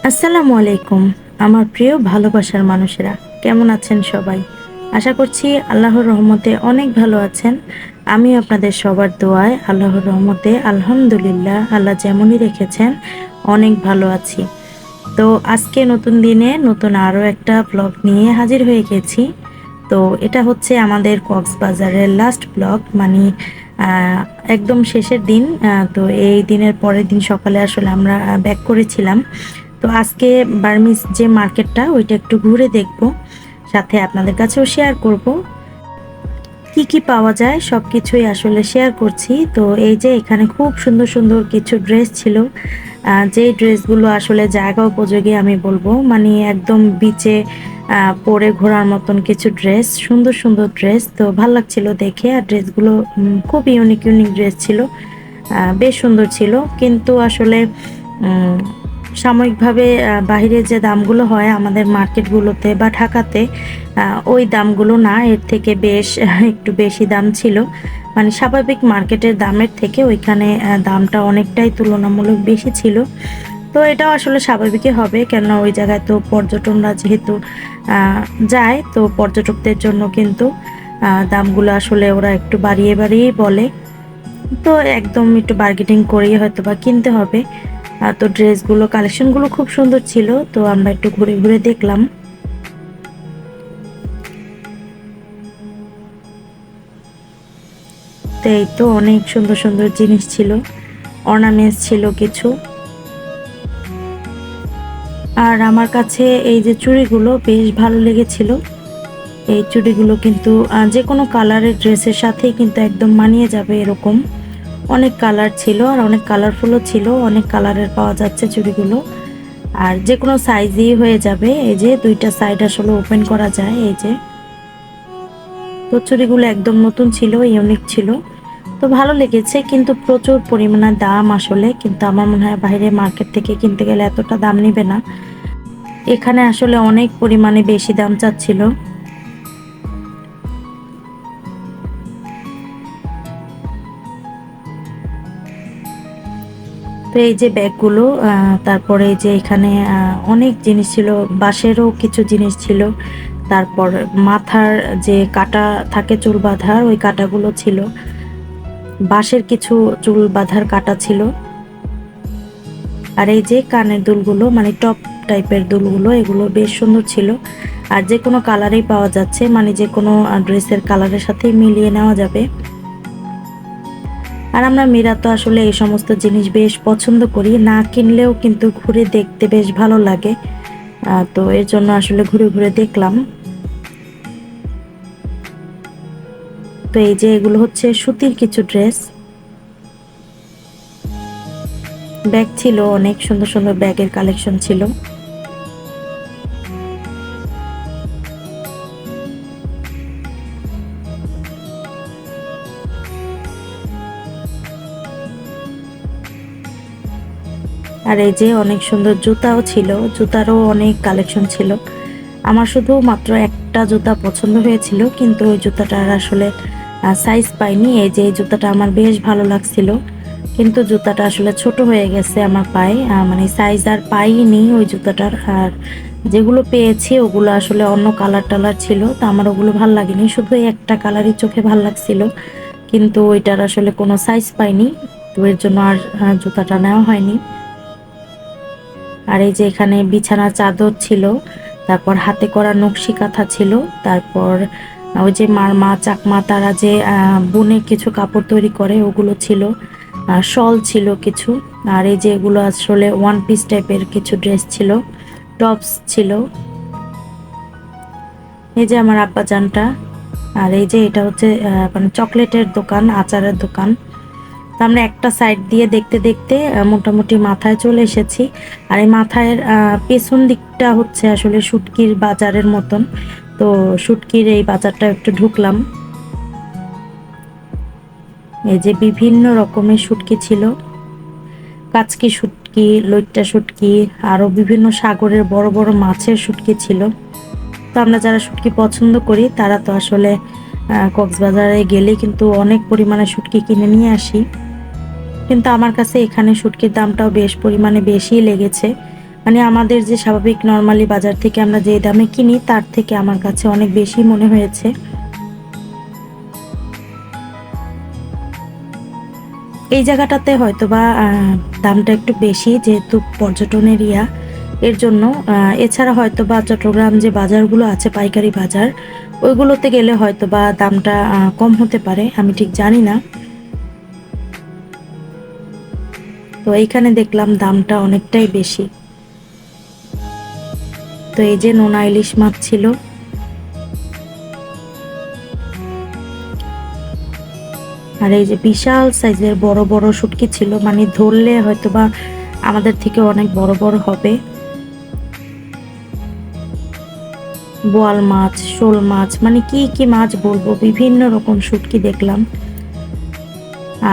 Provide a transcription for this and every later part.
আসসালামু আলাইকুম। আমার প্রিয় ভালোবাসার মানুষেরা কেমন আছেন সবাই? আশা করছি আল্লাহর রহমতে অনেক ভালো আছেন। আমিও আপনাদের সবার দোয়ায় আল্লাহর রহমতে আলহামদুলিল্লাহ আল্লাহ যেমনই রেখেছেন অনেক ভালো আছি। তো আজকে নতুন দিনে নতুন আরও একটা ব্লগ নিয়ে হাজির হয়ে গেছি। তো এটা হচ্ছে আমাদের কক্সবাজারের লাস্ট ব্লগ, মানে আহ, একদম শেষের দিন। তো এই দিনের পরের দিন সকালে আসলে আমরা ব্যাক করেছিলাম। তো আজকে বার্মিজ যে মার্কেটটা ওইটা একটু ঘুরে দেখব, সাথে আপনাদের কাছেও শেয়ার করব কি কি পাওয়া যায় সব কিছুই আসলে শেয়ার করছি। তো এই যে এখানে খুব সুন্দর সুন্দর কিছু ড্রেস ছিল, যে ড্রেসগুলো আসলে জায়গা উপযোগী আমি বলবো, মানে একদম বিচে পরে ঘোরার মতন কিছু ড্রেস, সুন্দর সুন্দর ড্রেস। তো ভাল লাগছিল দেখে, আর ড্রেসগুলো খুব ইউনিক ইউনিক ড্রেস ছিল, বেশ সুন্দর ছিল। কিন্তু আসলে উম, সাময়িকভাবে বাহিরে যে দামগুলো হয় আমাদের মার্কেটগুলোতে বা ঢাকাতে, ওই দামগুলো না, এর থেকে বেশ একটু বেশি দাম ছিল। মানে স্বাভাবিক মার্কেটের দামের থেকে ওইখানে দামটা অনেকটাই তুলনামূলক বেশি ছিল। তো এটাও আসলে স্বাভাবিকই হবে, কেননা ওই জায়গায় তো পর্যটনরা যেহেতু যায়, তো পর্যটকদের জন্য কিন্তু দামগুলো আসলে ওরা একটু বাড়িয়ে বাড়িয়েই বলে। তো একদম একটু বার্গেটিং করেই হয়তো বা কিনতে হবে। তো ড্রেসগুলো কালেকশনগুলো খুব সুন্দর ছিল, তো আমরা একটু ঘুরে ঘুরে দেখলাম। তো এই তো অনেক সুন্দর সুন্দর জিনিস ছিল, অর্নামেন্টস ছিল কিছু। আর আমার কাছে এই যে চুড়িগুলো বেশ ভালো লেগেছিল। এই চুড়িগুলো কিন্তু যে কোনো কালারের ড্রেসের সাথেই কিন্তু একদম মানিয়ে যাবে এরকম। অনেক কালার ছিল আর অনেক কালারফুলও ছিল, অনেক কালারের পাওয়া যাচ্ছে চুড়িগুলো। আর যে কোনো সাইজই হয়ে যাবে, এই যে দুইটা সাইড আসলে ওপেন করা যায়। এই যে তো চুড়িগুলো একদম নতুন ছিল, ইউনিক ছিল, তো ভালো লেগেছে। কিন্তু প্রচুর পরিমাণে দাম আসলে, কিন্তু আমার মনে হয় বাইরে মার্কেট থেকে কিনতে গেলে এতটা দাম নিবে না, এখানে আসলে অনেক পরিমাণে বেশি দাম চাচ্ছিল। তো এই যে ব্যাগগুলো, তারপরে এই যে এখানে অনেক জিনিস ছিল, বাঁশেরও কিছু জিনিস ছিল। তারপর মাথার যে কাটা থাকে চুল বাঁধার, ওই কাটাগুলো ছিল। বাঁশের কিছু চুল বাঁধার কাটা ছিল। আর এই যে কানের দুলগুলো, মানে টপ টাইপের দুলগুলো, এগুলো বেশ সুন্দর ছিল। আর যে কোনো কালারেই পাওয়া যাচ্ছে, মানে যে কোনো ড্রেসের কালারের সাথেই মিলিয়ে নেওয়া যাবে। আর আমরা মেয়েরা তো আসলে এই সমস্ত জিনিস বেশ পছন্দ করি, না কিনলেও কিন্তু ঘুরে দেখতে বেশ ভালো লাগে। তো এর জন্য আসলে ঘুরে ঘুরে দেখলাম। তো এই যে এগুলো হচ্ছে সুতির কিছু ড্রেস, ব্যাগ ছিল, অনেক সুন্দর সুন্দর ব্যাগের কালেকশন ছিল। আর এই যে অনেক সুন্দর জুতাও ছিল, জুতারও অনেক কালেকশন ছিল। আমার শুধু মাত্র একটা জুতা পছন্দ হয়েছিল, কিন্তু ওই জুতাটার আসলে সাইজ পাইনি। এই যে এই জুতাটা আমার বেশ ভালো লাগছিল, কিন্তু জুতাটা আসলে ছোট হয়ে গেছে আমার পায়ে, মানে সাইজ আর পাইনি ওই জুতাটার। আর যেগুলো পেয়েছি ওগুলো আসলে অন্য কালার টালার ছিল, তো আমার ওগুলো ভাল লাগেনি, শুধু এই একটা কালারই চোখে ভাল লাগছিল, কিন্তু ওইটার আসলে কোনো সাইজ পাইনি। তো এর জন্য আর জুতাটা নেওয়া হয়নি। আর এই যে এখানে বিছানার চাদর ছিল, তারপর হাতে করা নকশি কাঁথা ছিল, তারপর ওই যে মারমা চাকমা তারা যে বুনে কিছু কাপড় তৈরি করে ওগুলো ছিল, শল ছিল কিছু। আর এই যে এগুলো আসলে ওয়ান পিস টাইপের কিছু ড্রেস ছিল, টপস ছিল। এই যে আমার আব্বাজানটা। আর এই যে এটা হচ্ছে মানে চকলেটের দোকান, আচারের দোকান। তো আমরা একটা সাইড দিয়ে দেখতে দেখতে মোটামুটি মাথায় চলে এসেছি। আর এই মাথায় পেছন দিকটা হচ্ছে আসলে শুটকির বাজারের মতন। তো শুটকির এই বাজারটা একটু ঢুকলাম। এই যে বিভিন্ন রকমের শুটকি ছিল, কাচকি শুটকি, লইট্টা শুটকি, আরো বিভিন্ন সাগরের বড় বড় মাছের শুটকি ছিল। তো আমরা যারা শুটকি পছন্দ করি তারা তো আসলে কক্সবাজারে গেলে কিন্তু অনেক পরিমাণে শুটকি কিনে নিয়ে আসি। কিন্তু আমার কাছে এখানে শুটকির দামটাও বেশ পরিমাণে বেশি লেগেছে, মানে আমাদের যে স্বাভাবিক নর্মালি বাজার থেকে আমরা যে দামে কিনি তার থেকে আমার কাছে অনেক বেশি মনে হয়েছে। এই জায়গাটাতে হয়তোবা দামটা একটু বেশি, যেহেতু পর্যটন এরিয়া, এর জন্য। এছাড়া হয়তোবা চট্টগ্রাম যে বাজারগুলো আছে পাইকারি বাজার, ওইগুলোতে গেলে হয়তোবা দামটা কম হতে পারে, আমি ঠিক জানি না। তো এইখানে দেখলাম দামটা অনেকটাই বেশি। তো এই যে নোনা ইলিশ মাছ ছিল, আর এই যে বিশাল সাইজের বড় বড় শুটকি ছিল, মানে ধরলে হয়তোবা আমাদের থেকে অনেক বড় বড় হবে। বোয়াল মাছ, শোল মাছ, মানে কি কি মাছ বলবো, বিভিন্ন রকম শুটকি দেখলাম।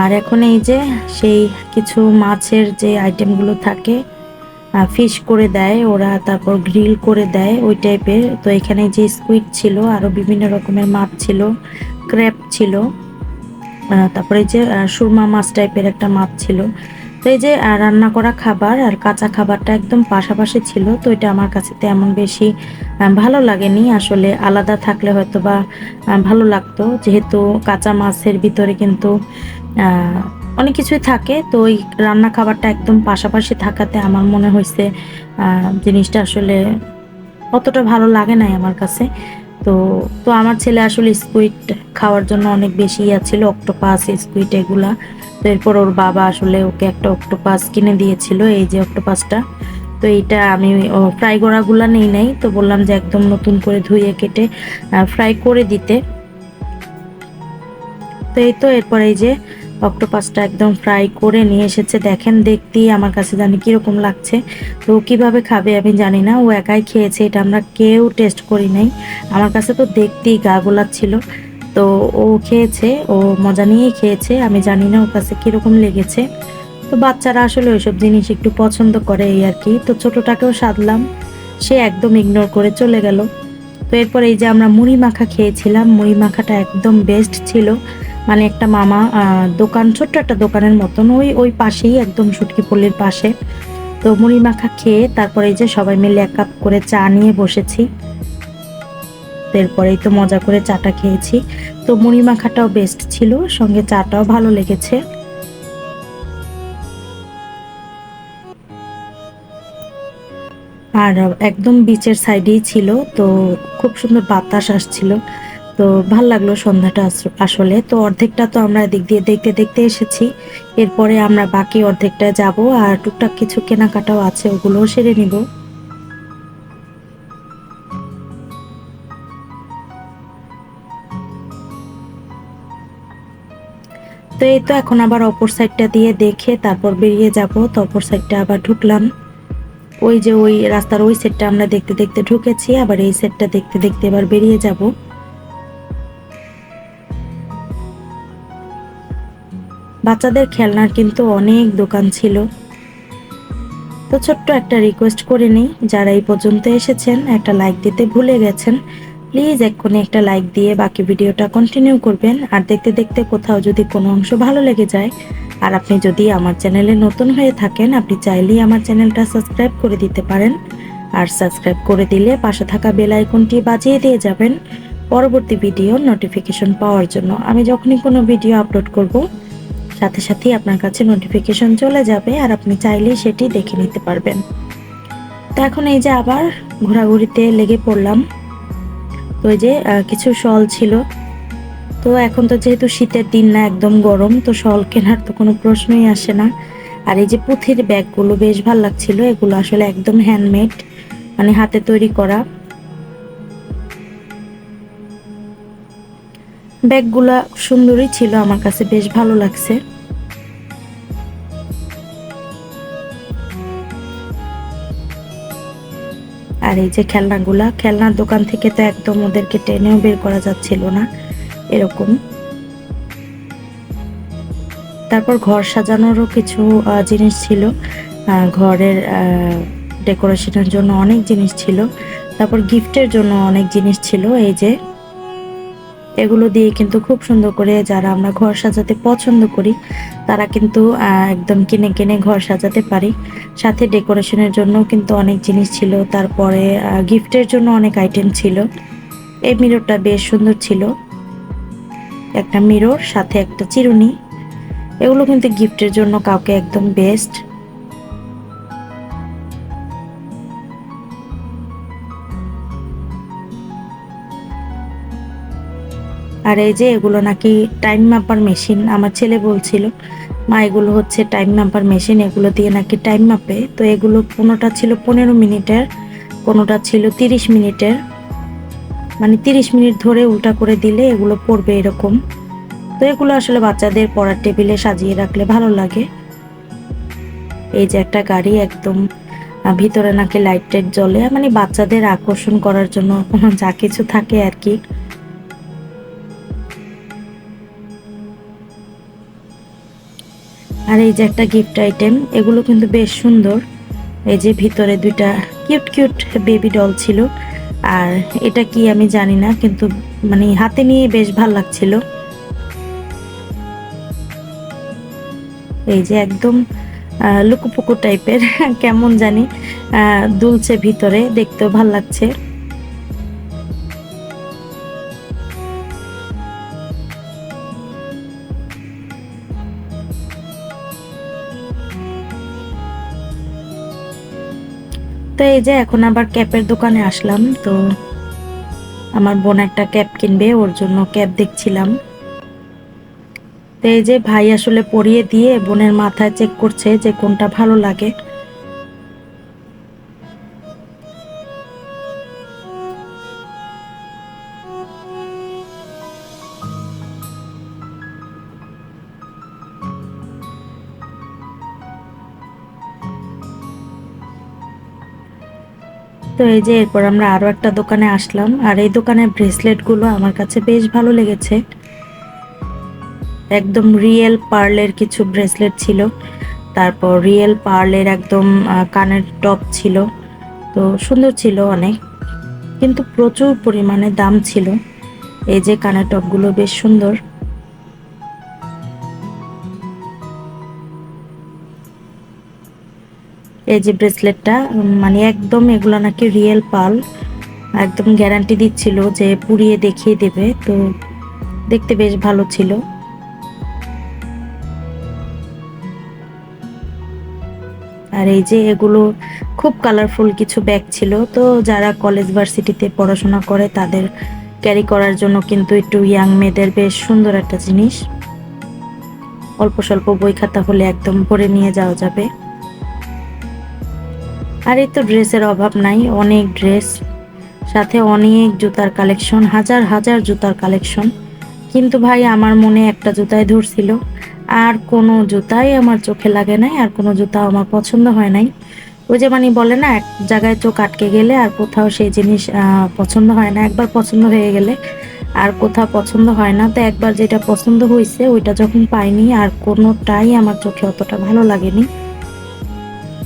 আর এখন এই যে সেই কিছু মাছের যে আইটেমগুলো থাকে, ফিশ করে দেয় ওরা, তারপর গ্রিল করে দেয় ওই টাইপের। তো এখানে যে স্কুইড ছিল, আরো বিভিন্ন রকমের মাছ ছিল, ক্র্যাব ছিল, তারপরে যে সুরমা মাছ টাইপের একটা মাছ ছিল। তো এই যে রান্না করা খাবার আর কাঁচা খাবারটা একদম পাশাপাশি ছিল। তো এটা আমার কাছে তেমন বেশি ভালো লাগেনি, আসলে আলাদা থাকলে হয়তো বা ভালো লাগতো, যেহেতু কাঁচা মাছের ভিতরে কিন্তু অনেক কিছুই থাকে। তো ওই রান্না খাবারটা একদম পাশাপাশি থাকাতে আমার মনে হয়েছে জিনিসটা আসলে অতটা ভালো লাগে নাই আমার কাছে। তো তো আমার ছেলে আসলে স্কুইড খাওয়ার জন্য অনেক বেশি ইয়া ছিল, অক্টোপাস, স্কুইড এগুলা। তো এরপর ওর বাবা আসলে ওকে একটা অক্টোপাস কিনে দিয়েছিল, এই যে অক্টোপাসটা। তো এইটা আমি ফ্রাই করাগুলা নেই নাই, তো বললাম যে একদম নতুন করে ধুয়ে কেটে ফ্রাই করে দিতে। তো এই তো এরপর এই যে অক্টোপাসটা একদম ফ্রাই করে নিয়ে এসেছে, দেখেন দেখতেই আমার কাছে জানি কিরকম লাগছে। তো কিভাবে খাবে আমি জানি না, ও একাই খেয়েছে, এটা আমরা কেউ টেস্ট করি নাই। আমার কাছে তো দেখতেই গা গোলাচ্ছিল। তো ও খেয়েছে, ও মজা নিয়েই খেয়েছে, আমি জানি না ওর কাছে কিরকম লেগেছে। তো বাচ্চারা আসলে ওইসব জিনিস একটু পছন্দ করে এই আর কি। তো ছোটটাকেও সাধলাম, সে একদম ইগনোর করে চলে গেল। তো এরপর এই যে আমরা মুড়ি মাখা খেয়েছিলাম, মুড়ি মাখাটা একদম বেস্ট ছিল। মানে একটা মামা দোকান, ছোট্ট একটা দোকানের মতন, ওই ওই পাশেই একদম শুটকিপল্লির পাশে। তো মুড়ি মাখা খেয়ে তারপরে এই যে সবাই মিলে 1 কাপ করে চা নিয়ে বসেছি। এরপরেই তো মজা করে চাটা খেয়েছি। তো মুড়ি মাখাটাও বেস্ট ছিল, সঙ্গে চাটাও ভালো লেগেছে। আর একদম বিচের সাইডেই ছিল, তো খুব সুন্দর বাতাস আসছিল। তো ভাল লাগলো সন্ধ্যাটা আসলে। তো অর্ধেকটা তো আমরা এদিক দিয়ে দেখতে দেখতে এসেছি, এরপরে আমরা বাকি অর্ধেকটা যাব, আর টুকটাক কিছু কেনাকাটাও আছে, ওগুলোও সেরে নিব। তো এই তো এখন আবার অপর সাইডটা দিয়ে দেখে তারপর বেরিয়ে যাব। তো অপর সাইডটা আবার ঢুকলাম, ওই যে ওই রাস্তার ওই সেটটা আমরা দেখতে দেখতে ঢুকেছি, আবার এই সেটটা দেখতে দেখতে এবার বেরিয়ে যাব। বাচ্চাদের খেলনার কিন্তু অনেক দোকান ছিল। তো ছোট্ট একটা রিকোয়েস্ট করে নিই, যারা এই পর্যন্ত এসেছেন একটা লাইক দিতে ভুলে গেছেন, প্লিজ এক্ষুনি একটা লাইক দিয়ে বাকি ভিডিওটা কন্টিনিউ করবেন। আর দেখতে দেখতে কোথাও যদি কোনো অংশ ভালো লেগে যায়, আর আপনি যদি আমার চ্যানেলে নতুন হয়ে থাকেন, আপনি চাইলেই আমার চ্যানেলটা সাবস্ক্রাইব করে দিতে পারেন। আর সাবস্ক্রাইব করে দিলে পাশে থাকা বেল আইকনটি বাজিয়ে দিয়ে যাবেন পরবর্তী ভিডিওর নোটিফিকেশন পাওয়ার জন্য। আমি যখনই কোনো ভিডিও আপলোড করব, সাথে সাথেই আপনার কাছে নোটিফিকেশন চলে যাবে, আর আপনি চাইলেই সেটি দেখে নিতে পারবেন। তো এখন এই যে আবার ঘোরাঘুরিতে লেগে পড়লাম। তো এই যে কিছু শল ছিল। তো এখন তো যেহেতু শীতের দিন না, একদম গরম, তো শল কেনার তো কোনো প্রশ্নই আসে না। আর এই যে পুঁথির ব্যাগগুলো বেশ ভালো লাগছিল, এগুলো আসলে একদম হ্যান্ডমেড, মানে হাতে তৈরি করা। ব্যাগগুলা সুন্দরই ছিল, আমার কাছে বেশ ভালো লাগছে। আর এই যে খেলনাগুলা, খেলনার দোকান থেকে তো একদম ওদেরকে টেনেও বের করা যাচ্ছিল না, এরকম। তারপর ঘর সাজানোরও কিছু জিনিস ছিল, ঘরের ডেকোরেশনের জন্য অনেক জিনিস ছিল। তারপর গিফটের জন্য অনেক জিনিস ছিল। এই যে এগুলো দিয়ে কিন্তু খুব সুন্দর করে যারা আমরা ঘর সাজাতে পছন্দ করি তারা কিন্তু একদম কিনে কিনে ঘর সাজাতে পারি। সাথে ডেকোরেশনের জন্য কিন্তু অনেক জিনিস ছিল, তারপরে গিফটের জন্য অনেক আইটেম ছিল। এই মিররটা বেশ সুন্দর ছিল, একটা মিরর সাথে একটা চিরুনি। এগুলো কিন্তু গিফটের জন্য কাউকে একদম বেস্ট। আর এই যে এগুলো নাকি টাইম মাপার মেশিন, আমার ছেলে বলছিল মা এগুলো হচ্ছে টাইম মাপার মেশিন, এগুলো দিয়ে নাকি টাইম মাপে। তো এগুলো কোনোটা ছিল 15 মিনিটের, কোনোটা ছিল 30 মিনিটের, মানে 30 মিনিট ধরে উল্টা করে দিলে এগুলো পড়বে এরকম। তো এগুলো আসলে বাচ্চাদের পড়ার টেবিলে সাজিয়ে রাখলে ভালো লাগে। এই যে একটা গাড়ি একদম ভিতরে নাকি লাইট টাইট জ্বলে, মানে বাচ্চাদের আকর্ষণ করার জন্য যা কিছু থাকে আর কি। আর এই যে একটা গিফট আইটেম, এগুলো কিন্তু বেশ সুন্দর। এই যে ভিতরে দুইটা কিউট কিউট বেবি ডল ছিল। আর এটা কি আমি জানি না, কিন্তু মানে হাতে নিয়ে বেশ ভাল লাগছিল। এই যে একদম লুকুপুকু টাইপের কেমন জানি দুলছে ভিতরে, দেখতেও ভাল লাগছে। তো এই যে এখন আবার ক্যাপের দোকানে আসলাম। তো আমার বোন একটা ক্যাপ কিনবে, ওর জন্য ক্যাপ দেখছিলাম। তো এই যে ভাই আসলে পরিয়ে দিয়ে বোনের মাথায় চেক করছে যে কোনটা ভালো লাগে। তো এই যে এরপর আমরা আরো একটা দোকানে আসলাম, আর এই দোকানের ব্রেসলেট গুলো আমার কাছে বেশ ভালো লেগেছে। একদম রিয়েল পার্লের কিছু ব্রেসলেট ছিল, তারপর রিয়েল পার্লের একদম কানের টপ ছিল। তো সুন্দর ছিল অনেক, কিন্তু প্রচুর পরিমাণে দাম ছিল। এই যে কানের টপগুলো বেশ সুন্দর। এই যে ব্রেসলেটটা মানে একদম এগুলো নাকি রিয়েল পার্ল, একদম গ্যারান্টি দিচ্ছিল যে পুড়িয়ে দেখিয়ে দেবে। তো দেখতে বেশ ভালো ছিল। আর এই যে এগুলো খুব কালারফুল কিছু ব্যাগ ছিল, তো যারা কলেজ ভার্সিটিতে পড়াশোনা করে তাদের ক্যারি করার জন্য কিন্তু একটু ইয়াং মেয়েদের বেশ সুন্দর একটা জিনিস। অল্প স্বল্প বই খাতা হলে একদম ভরে নিয়ে যাওয়া যাবে। আর এই তো ড্রেসের অভাব নাই, অনেক ড্রেস, সাথে অনেক জুতার কালেকশন, হাজার হাজার জুতার কালেকশন। কিন্তু ভাই আমার মনে একটা জুতাই ধরছিল, আর কোনো জুতাই আমার চোখে লাগে নাই, আর কোনো জুতা আমার পছন্দ হয় নাই। ওই যে মানে বলে না, এক জায়গায় চোখ আটকে গেলে আর কোথাও সেই জিনিস পছন্দ হয় না, একবার পছন্দ হয়ে গেলে আর কোথাও পছন্দ হয় না। তো একবার যেটা পছন্দ হয়েছে ওইটা যখন পাইনি আর কোনোটাই আমার চোখে অতটা ভালো লাগেনি।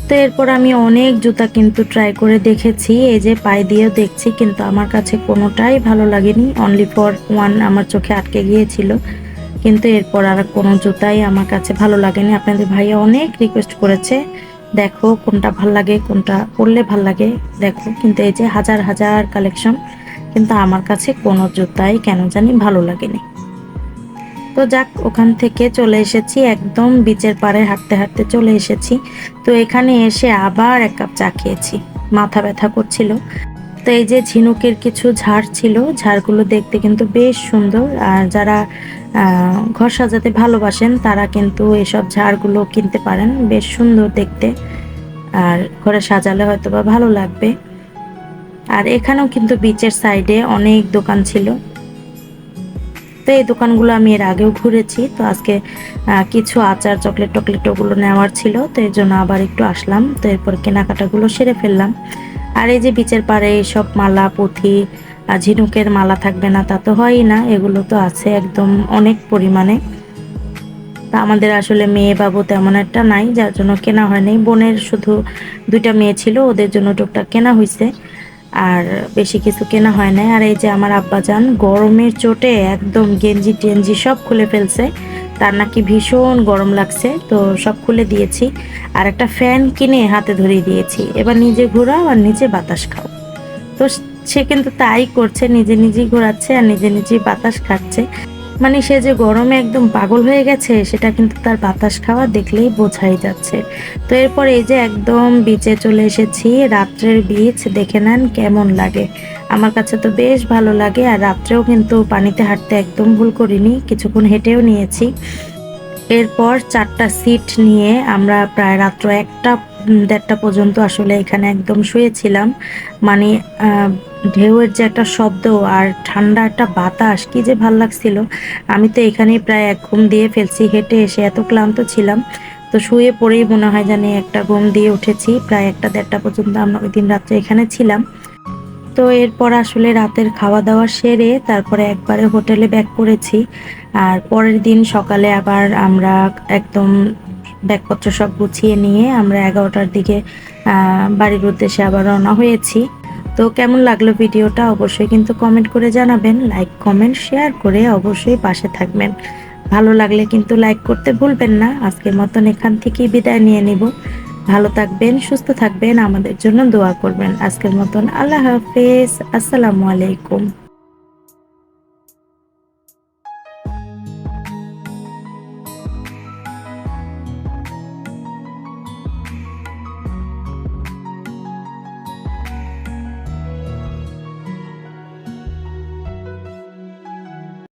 তো এরপর আমি অনেক জুতা কিন্তু ট্রাই করে দেখেছি, এই যে পায়ে দিয়েও দেখছি, কিন্তু আমার কাছে কোনোটাই ভালো লাগেনি। অনলি ফর ওয়ান আমার চোখে আটকে গিয়েছিল, কিন্তু এরপর আর কোনো জুতাই আমার কাছে ভালো লাগেনি। আপনাদের ভাইয়া অনেক রিকোয়েস্ট করেছে, দেখো কোনটা ভাল লাগে, কোনটা পরলে ভাল লাগে দেখো, কিন্তু এই যে হাজার হাজার কালেকশন, কিন্তু আমার কাছে কোনো জুতাই কেন জানি ভালো লাগেনি। তো যাক, ওখান থেকে চলে এসেছি, একদম বিচের পাড়ে হাঁটতে হাঁটতে চলে এসেছি। তো এখানে এসে আবার এক কাপ চা খেয়েছি, মাথা ব্যথা করছিল। তো এই যে ঝিনুকের কিছু ঝাড় ছিল, ঝাড়গুলো দেখতে কিন্তু বেশ সুন্দর। আর যারা ঘর সাজাতে ভালোবাসেন তারা কিন্তু এসব ঝাড়গুলো কিনতে পারেন, বেশ সুন্দর দেখতে, আর ঘরে সাজালে হয়তো বা ভালো লাগবে। আর এখানেও কিন্তু বিচের সাইডে অনেক দোকান ছিল। তো এই দোকানগুলো আমি এর আগেও ঘুরেছি। তো আজকে কিছু আচার চকলেট টকলেট ওগুলো নেওয়ার ছিল, তো এর জন্য আবার একটু আসলাম। তো এরপর কেনাকাটাগুলো সেরে ফেললাম। আর এই যে বিচের পাড়ে এইসব মালা পুঁথি ঝিনুকের মালা থাকবে না তা তো হয়ই না, এগুলো তো আছে একদম অনেক পরিমাণে। তা আমাদের আসলে মেয়ে বাবু তেমন একটা নাই, যার জন্য কেনা হয়নি। বোনের শুধু দুইটা মেয়ে ছিল, ওদের জন্য টুকটাক কেনা হয়েছে। আর বেশি কিছু কেনা হয় না। আর এই যে আমার আব্বাজান গরমের চোটে একদম গেঞ্জি টেঞ্জি সব খুলে ফেলছে, তার নাকি ভীষণ গরম লাগছে, তো সব খুলে দিয়েছি। আর একটা ফ্যান কিনে হাতে ধরিয়ে দিয়েছি, এবার নিজে ঘোরাও আর নিজে বাতাস খাও। তো সে কিন্তু তাই করছে, নিজে নিজেই ঘোরাচ্ছে আর নিজে নিজেই বাতাস খাচ্ছে। মানে সে যে গরমে একদম পাগল হয়ে গেছে সেটা কিন্তু তার বাতাস খাওয়া দেখলেই বোঝাই যাচ্ছে। তো এরপর এই যে একদম বিচে চলে এসেছি, রাত্রের বিচ দেখে নেন কেমন লাগে। আমার কাছে তো বেশ ভালো লাগে, আর রাত্রেও কিন্তু পানিতে হাঁটতে একদম ভুল করিনি, কিছুক্ষণ হেঁটেও নিয়েছি। এরপর 4টা সিট নিয়ে আমরা প্রায় রাত্র 1টা 1:30টা পর্যন্ত আসলে এখানে একদম শুয়েছিলাম। মানে ঢেউয়ের যে একটা শব্দ আর ঠান্ডা একটা বাতাস, কি যে ভাল লাগছিল। আমি তো এখানেই প্রায় 1 ঘুম দিয়ে ফেলছি, হেঁটে এসে এত ক্লান্ত ছিলাম। তো শুয়ে পড়েই মনে হয় জানি একটা ঘুম দিয়ে উঠেছি। প্রায় 1টা 1:30টা পর্যন্ত আমরা ওইদিন রাত্রে এখানে ছিলাম। তো এরপর আসলে রাতের খাওয়া-দাওয়া সেরে তারপরে একবারে হোটেলে ব্যাক করেছি। আর পরের দিন সকালে আবার আমরা একদম ব্যাগপত্র সব গুছিয়ে নিয়ে আমরা 11টার দিকে বাড়ির উদ্দেশ্যে আবার রওনা হয়েছি। তো কেমন লাগলো ভিডিওটা অবশ্যই কিন্তু কমেন্ট করে জানাবেন। লাইক, কমেন্ট, শেয়ার করে অবশ্যই পাশে থাকবেন। ভালো লাগলে কিন্তু লাইক করতে ভুলবেন না। আজকের মতন এখান থেকেই বিদায় নিয়ে নিব। ভালো থাকবেন, সুস্থ থাকবেন, আমাদের জন্য দোয়া করবেন। আজকের মতন আল্লাহ হাফেজ। আসসালামু আলাইকুম।